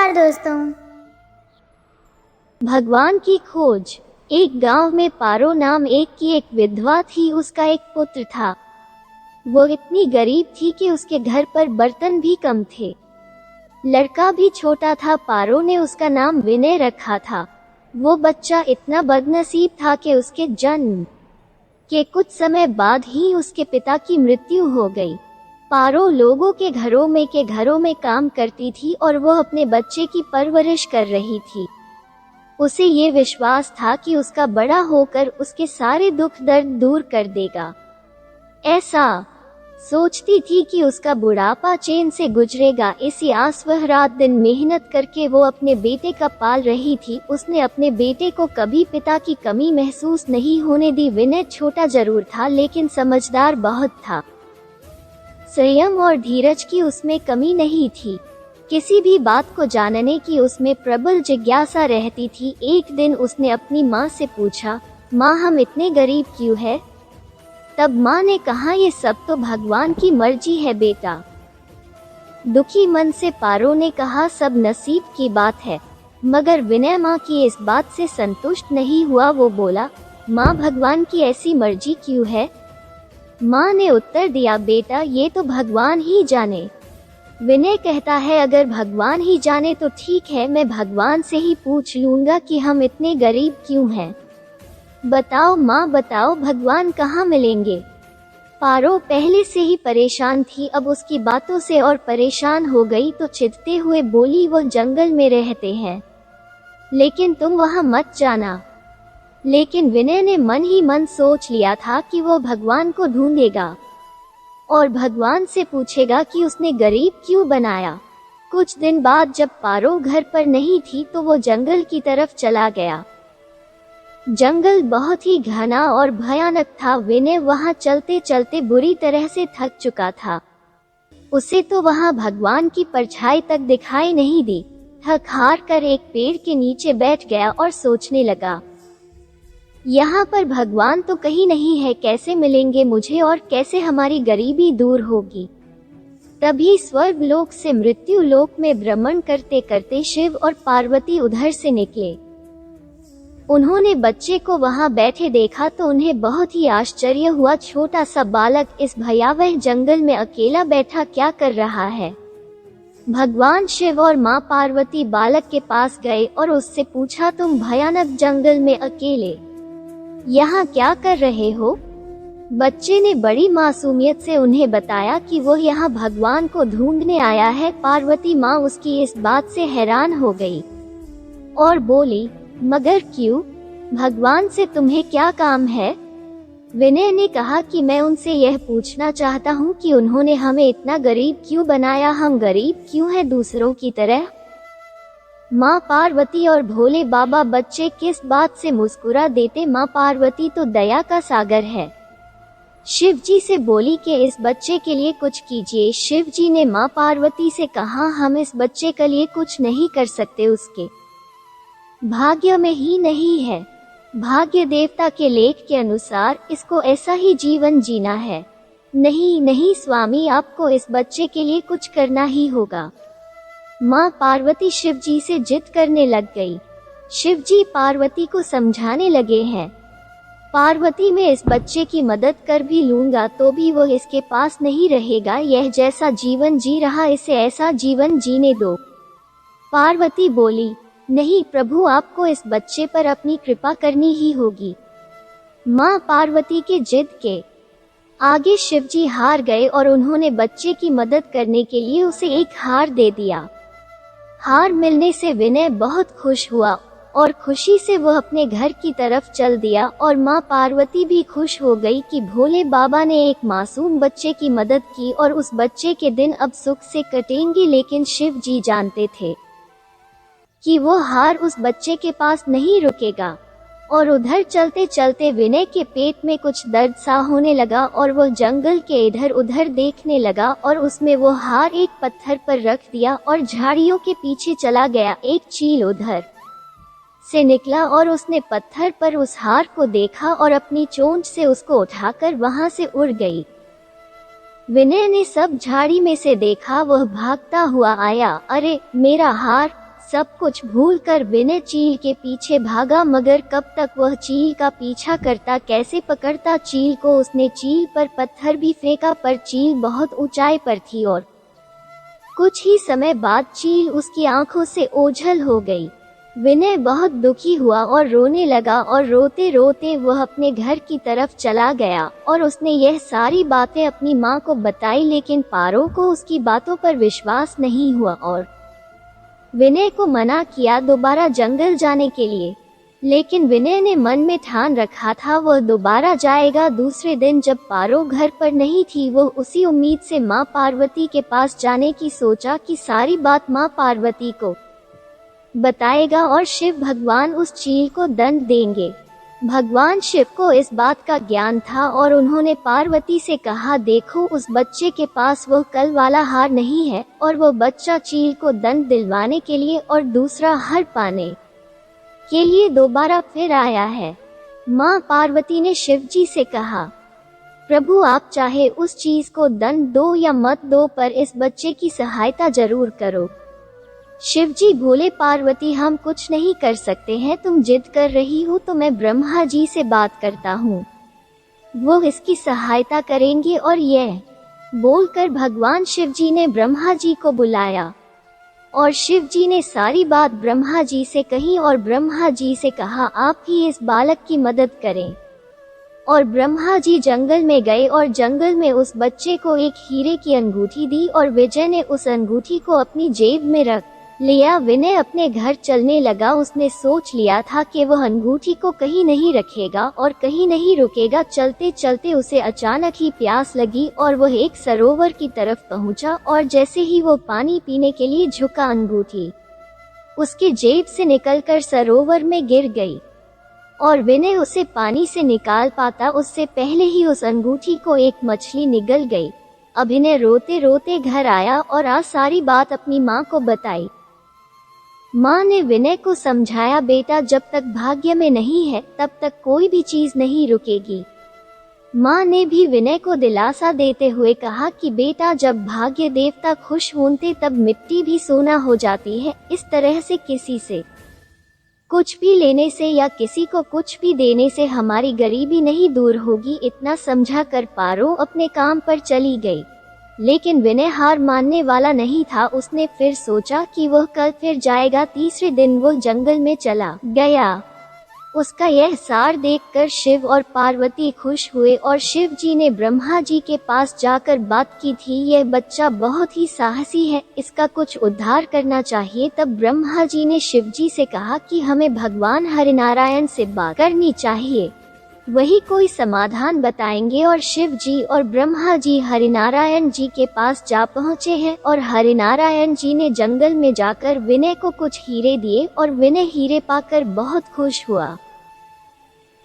नमस्कार दोस्तों। भगवान की खोज। एक गांव में पारो नाम एक विधवा थी। उसका एक पुत्र था। वो इतनी गरीब थी कि उसके घर पर बर्तन भी कम थे। लड़का भी छोटा था। पारो ने उसका नाम विनय रखा था। वो बच्चा इतना बदनसीब था कि उसके जन्म के कुछ समय बाद ही उसके पिता की मृत्यु हो गई। पारो लोगों के घरों में काम करती थी और वो अपने बच्चे की परवरिश कर रही थी। उसे ये विश्वास था कि उसका बड़ा होकर उसके सारे दुख दर्द दूर कर देगा। ऐसा सोचती थी कि उसका बुढ़ापा चैन से गुजरेगा। इसी आस वह रात दिन मेहनत करके वो अपने बेटे का पाल रही थी। उसने अपने बेटे को कभी पिता की कमी महसूस नहीं होने दी। विनय छोटा जरूर था लेकिन समझदार बहुत था। संयम और धीरज की उसमें कमी नहीं थी। किसी भी बात को जानने की उसमें प्रबल जिज्ञासा रहती थी। एक दिन उसने अपनी माँ से पूछा, माँ हम इतने गरीब क्यों हैं? तब माँ ने कहा, ये सब तो भगवान की मर्जी है बेटा। दुखी मन से पारो ने कहा, सब नसीब की बात है। मगर विनय माँ की इस बात से संतुष्ट नहीं हुआ। वो बोला, माँ भगवान की ऐसी मर्जी क्यों है? माँ ने उत्तर दिया, बेटा ये तो भगवान ही जाने। विनय कहता है, अगर भगवान ही जाने तो ठीक है, मैं भगवान से ही पूछ लूंगा कि हम इतने गरीब क्यों हैं। बताओ माँ बताओ, भगवान कहाँ मिलेंगे? पारो पहले से ही परेशान थी, अब उसकी बातों से और परेशान हो गई तो चिढ़ते हुए बोली, वो जंगल में रहते हैं, लेकिन तुम वहाँ मत जाना। लेकिन विनय ने मन ही मन सोच लिया था कि वो भगवान को ढूंढेगा और भगवान से पूछेगा कि उसने गरीब क्यों बनाया। कुछ दिन बाद जब पारो घर पर नहीं थी तो वो जंगल की तरफ चला गया। जंगल बहुत ही घना और भयानक था। विनय वहां चलते चलते बुरी तरह से थक चुका था। उसे तो वहां भगवान की परछाई तक दिखाई नहीं दी। थक हार कर एक पेड़ के नीचे बैठ गया और सोचने लगा, यहाँ पर भगवान तो कहीं नहीं है, कैसे मिलेंगे मुझे और कैसे हमारी गरीबी दूर होगी। तभी स्वर्ग लोक से मृत्यु लोक में भ्रमण करते करते शिव और पार्वती उधर से निकले। उन्होंने बच्चे को वहां बैठे देखा तो उन्हें बहुत ही आश्चर्य हुआ। छोटा सा बालक इस भयावह जंगल में अकेला बैठा क्या कर रहा है? भगवान शिव और माँ पार्वती बालक के पास गए और उससे पूछा, तुम भयानक जंगल में अकेले यहाँ क्या कर रहे हो? बच्चे ने बड़ी मासूमियत से उन्हें बताया कि वो यहाँ भगवान को ढूंढने आया है। पार्वती माँ उसकी इस बात से हैरान हो गई और बोली, मगर क्यों? भगवान से तुम्हें क्या काम है? विनय ने कहा कि मैं उनसे यह पूछना चाहता हूँ कि उन्होंने हमें इतना गरीब क्यों बनाया? हम गरीब क्यों हैं दूसरों की तरह? माँ पार्वती और भोले बाबा बच्चे किस बात से मुस्कुरा देते। माँ पार्वती तो दया का सागर है। शिव जी से बोली कि इस बच्चे के लिए कुछ कीजिए। शिव जी ने माँ पार्वती से कहा, हम इस बच्चे के लिए कुछ नहीं कर सकते, उसके भाग्य में ही नहीं है। भाग्य देवता के लेख के अनुसार इसको ऐसा ही जीवन जीना है। नहीं नहीं स्वामी, आपको इस बच्चे के लिए कुछ करना ही होगा। माँ पार्वती शिव जी से जिद करने लग गई। शिव जी पार्वती को समझाने लगे हैं, पार्वती मैं इस बच्चे की मदद कर भी लूंगा तो भी वो इसके पास नहीं रहेगा। यह जैसा जीवन जी रहा इसे ऐसा जीवन जीने दो। पार्वती बोली, नहीं प्रभु, आपको इस बच्चे पर अपनी कृपा करनी ही होगी। माँ पार्वती के जिद के आगे शिव जी हार गए और उन्होंने बच्चे की मदद करने के लिए उसे एक हार दे दिया। हार मिलने से विनय बहुत खुश हुआ और खुशी से वो अपने घर की तरफ चल दिया और माँ पार्वती भी खुश हो गई कि भोले बाबा ने एक मासूम बच्चे की मदद की और उस बच्चे के दिन अब सुख से कटेंगे। लेकिन शिव जी जानते थे कि वो हार उस बच्चे के पास नहीं रुकेगा और उधर चलते चलते विनय के पेट में कुछ दर्द सा होने लगा और वो जंगल के इधर उधर देखने लगा और उसमें वो हार एक पत्थर पर रख दिया और झाड़ियों के पीछे चला गया। एक चील उधर से निकला और उसने पत्थर पर उस हार को देखा और अपनी चोंच से उसको उठाकर वहां से उड़ गई। विनय ने सब झाड़ी में से देखा, वह भागता हुआ आया। अरे मेरा हार! सब कुछ भूलकर विनय चील के पीछे भागा, मगर कब तक वह चील का पीछा करता, कैसे पकड़ता चील को। उसने चील पर पत्थर भी फेंका, पर चील बहुत ऊंचाई पर थी और कुछ ही समय बाद चील उसकी आंखों से ओझल हो गई। विनय बहुत दुखी हुआ और रोने लगा, और रोते रोते वह अपने घर की तरफ चला गया और उसने यह सारी बातें अपनी माँ को बताई, लेकिन पारो को उसकी बातों पर विश्वास नहीं हुआ और विनय को मना किया दोबारा जंगल जाने के लिए। लेकिन विनय ने मन में ठान रखा था वह दोबारा जाएगा। दूसरे दिन जब पारो घर पर नहीं थी, वो उसी उम्मीद से माँ पार्वती के पास जाने की सोचा कि सारी बात माँ पार्वती को बताएगा और शिव भगवान उस चील को दंड देंगे। भगवान शिव को इस बात का ज्ञान था और उन्होंने पार्वती से कहा, देखो उस बच्चे के पास वो कल वाला हार नहीं है और वो बच्चा चील को दंड दिलवाने के लिए और दूसरा हार पाने के लिए दोबारा फिर आया है। माँ पार्वती ने शिवजी से कहा, प्रभु आप चाहे उस चीज को दंड दो या मत दो, पर इस बच्चे की सहायता जरूर करो। शिवजी बोले, पार्वती हम कुछ नहीं कर सकते हैं, तुम जिद कर रही हो तो मैं ब्रह्मा जी से बात करता हूँ, वो इसकी सहायता करेंगे। और यह बोलकर भगवान शिवजी ने ब्रह्मा जी को बुलाया और शिवजी ने सारी बात ब्रह्मा जी से कही और ब्रह्मा जी से कहा, आप ही इस बालक की मदद करें। और ब्रह्मा जी जंगल में गए और जंगल में उस बच्चे को एक हीरे की अंगूठी दी और विजय ने उस अंगूठी को अपनी जेब में रख लिया। विनय अपने घर चलने लगा। उसने सोच लिया था कि वह अंगूठी को कहीं नहीं रखेगा और कहीं नहीं रुकेगा। चलते चलते उसे अचानक ही प्यास लगी और वह एक सरोवर की तरफ पहुंचा, और जैसे ही वो पानी पीने के लिए झुका, अंगूठी उसके जेब से निकलकर सरोवर में गिर गई और विनय उसे पानी से निकाल पाता उससे पहले ही उस अंगूठी को एक मछली निगल गई। अब विनय रोते रोते घर आया और आज सारी बात अपनी माँ को बताई। माँ ने विनय को समझाया, बेटा जब तक भाग्य में नहीं है तब तक कोई भी चीज नहीं रुकेगी। माँ ने भी विनय को दिलासा देते हुए कहा कि बेटा जब भाग्य देवता खुश होते तब मिट्टी भी सोना हो जाती है। इस तरह से किसी से कुछ भी लेने से या किसी को कुछ भी देने से हमारी गरीबी नहीं दूर होगी। इतना समझा कर पारो अपने काम पर चली गई। लेकिन विनय हार मानने वाला नहीं था। उसने फिर सोचा कि वह कल फिर जाएगा। तीसरे दिन वह जंगल में चला गया। उसका यह सार देखकर शिव और पार्वती खुश हुए और शिव जी ने ब्रह्मा जी के पास जाकर बात की थी, यह बच्चा बहुत ही साहसी है, इसका कुछ उद्धार करना चाहिए। तब ब्रह्मा जी ने शिव जी से कहा कि हमें भगवान हरिनारायण से बात करनी चाहिए, वही कोई समाधान बताएंगे। और शिव जी और ब्रह्मा जी हरिनारायण जी के पास जा पहुँचे हैं और हरिनारायण जी ने जंगल में जाकर विनय को कुछ हीरे दिए और विनय हीरे पाकर बहुत खुश हुआ।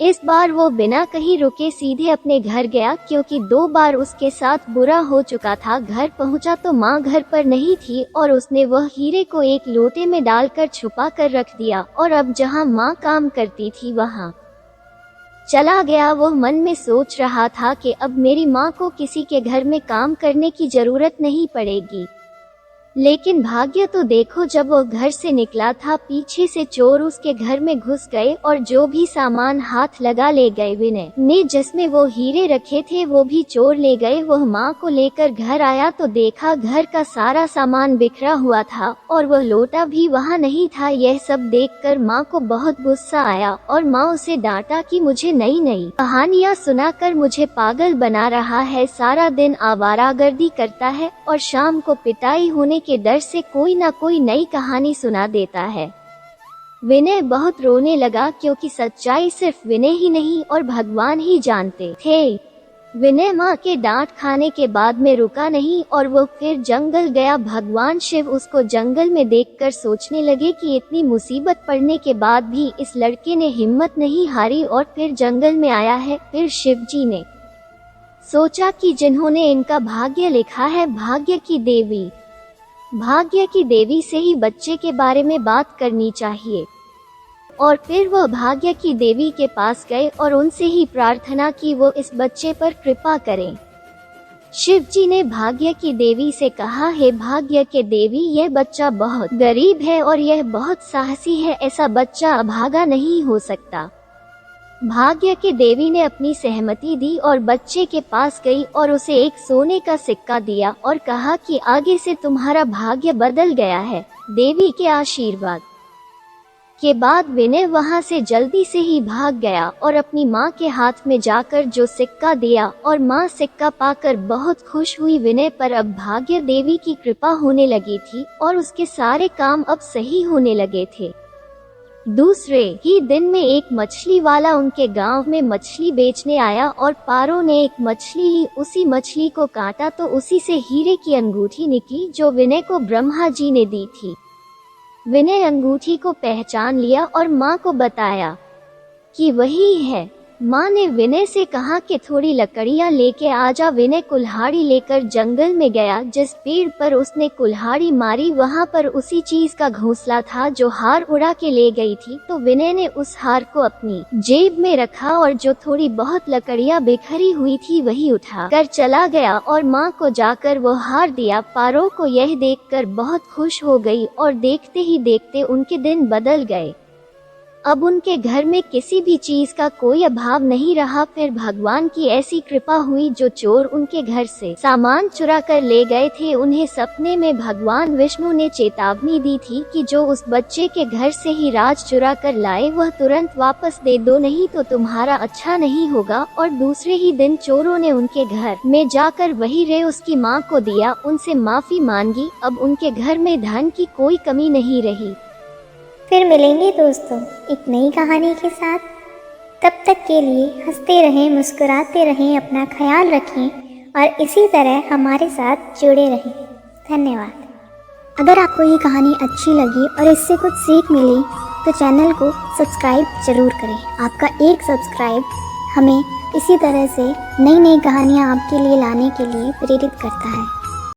इस बार वो बिना कहीं रुके सीधे अपने घर गया, क्योंकि 2 बार उसके साथ बुरा हो चुका था। घर पहुंचा तो माँ घर पर नहीं थी और उसने वह हीरे को एक लोटे में डालकर छुपा कर रख दिया और अब जहाँ माँ काम करती थी वहाँ चला गया। वो मन में सोच रहा था कि अब मेरी माँ को किसी के घर में काम करने की जरूरत नहीं पड़ेगी। लेकिन भाग्य तो देखो, जब वो घर से निकला था पीछे से चोर उसके घर में घुस गए और जो भी सामान हाथ लगा ले गए। विनय ने जिसमें वो हीरे रखे थे वो भी चोर ले गए। वह माँ को लेकर घर आया तो देखा घर का सारा सामान बिखरा हुआ था और वह लोटा भी वहाँ नहीं था। यह सब देखकर माँ को बहुत गुस्सा आया और माँ उसे डांटा कि मुझे नई नई कहानियाँ सुनाकर मुझे पागल बना रहा है, सारा दिन आवारागर्दी करता है और शाम को पिटाई होने के डर से कोई ना कोई नई कहानी सुना देता है। विनय बहुत रोने लगा, क्योंकि सच्चाई सिर्फ विनय ही नहीं और भगवान ही जानते थे। विनय माँ के डांट खाने के बाद में रुका नहीं और वो फिर जंगल गया। भगवान शिव उसको जंगल में देखकर सोचने लगे कि इतनी मुसीबत पड़ने के बाद भी इस लड़के ने हिम्मत नहीं हारी और फिर जंगल में आया है। फिर शिव जी ने सोचा कि जिन्होंने इनका भाग्य लिखा है, भाग्य की देवी से ही बच्चे के बारे में बात करनी चाहिए। और फिर वह भाग्य की देवी के पास गए और उनसे ही प्रार्थना की वो इस बच्चे पर कृपा करें। शिव जी ने भाग्य की देवी से कहा, हे भाग्य के देवी, यह बच्चा बहुत गरीब है और यह बहुत साहसी है, ऐसा बच्चा अभागा नहीं हो सकता। भाग्य के देवी ने अपनी सहमति दी और बच्चे के पास गई और उसे एक सोने का सिक्का दिया और कहा कि आगे से तुम्हारा भाग्य बदल गया है। देवी के आशीर्वाद के बाद विनय वहां से जल्दी से ही भाग गया और अपनी माँ के हाथ में जाकर जो सिक्का दिया, और माँ सिक्का पाकर बहुत खुश हुई। विनय पर अब भाग्य देवी की कृपा होने लगी थी और उसके सारे काम अब सही होने लगे थे। दूसरे ही दिन में एक मछली वाला उनके गांव में मछली बेचने आया और पारो ने एक मछली ली। उसी मछली को काटा तो उसी से हीरे की अंगूठी निकली जो विनय को ब्रह्मा जी ने दी थी। विनय अंगूठी को पहचान लिया और माँ को बताया कि वही है। माँ ने विनय से कहा कि थोड़ी लकड़ियाँ लेके आजा। विनय कुल्हाड़ी लेकर जंगल में गया। जिस पेड़ पर उसने कुल्हाड़ी मारी वहाँ पर उसी चीज का घोंसला था जो हार उड़ा के ले गई थी। तो विनय ने उस हार को अपनी जेब में रखा और जो थोड़ी बहुत लकड़ियाँ बिखरी हुई थी वही उठा कर चला गया और माँ को जाकर वो हार दिया। पारो को यह देखकर बहुत खुश हो गई और देखते ही देखते उनके दिन बदल गए। अब उनके घर में किसी भी चीज का कोई अभाव नहीं रहा। फिर भगवान की ऐसी कृपा हुई, जो चोर उनके घर से सामान चुरा कर ले गए थे, उन्हें सपने में भगवान विष्णु ने चेतावनी दी थी कि जो उस बच्चे के घर से ही राज चुरा कर लाए वह तुरंत वापस दे दो, नहीं तो तुम्हारा अच्छा नहीं होगा। और दूसरे ही दिन चोरों ने उनके घर में जाकर वही रे उसकी माँ को दिया, उनसे माफी मांगी। अब उनके घर में धन की कोई कमी नहीं रही। फिर मिलेंगे दोस्तों एक नई कहानी के साथ। तब तक के लिए हंसते रहें, मुस्कुराते रहें, अपना ख्याल रखें और इसी तरह हमारे साथ जुड़े रहें। धन्यवाद। अगर आपको ये कहानी अच्छी लगी और इससे कुछ सीख मिली तो चैनल को सब्सक्राइब जरूर करें। आपका एक सब्सक्राइब हमें इसी तरह से नई नई कहानियाँ आपके लिए लाने के लिए प्रेरित करता है।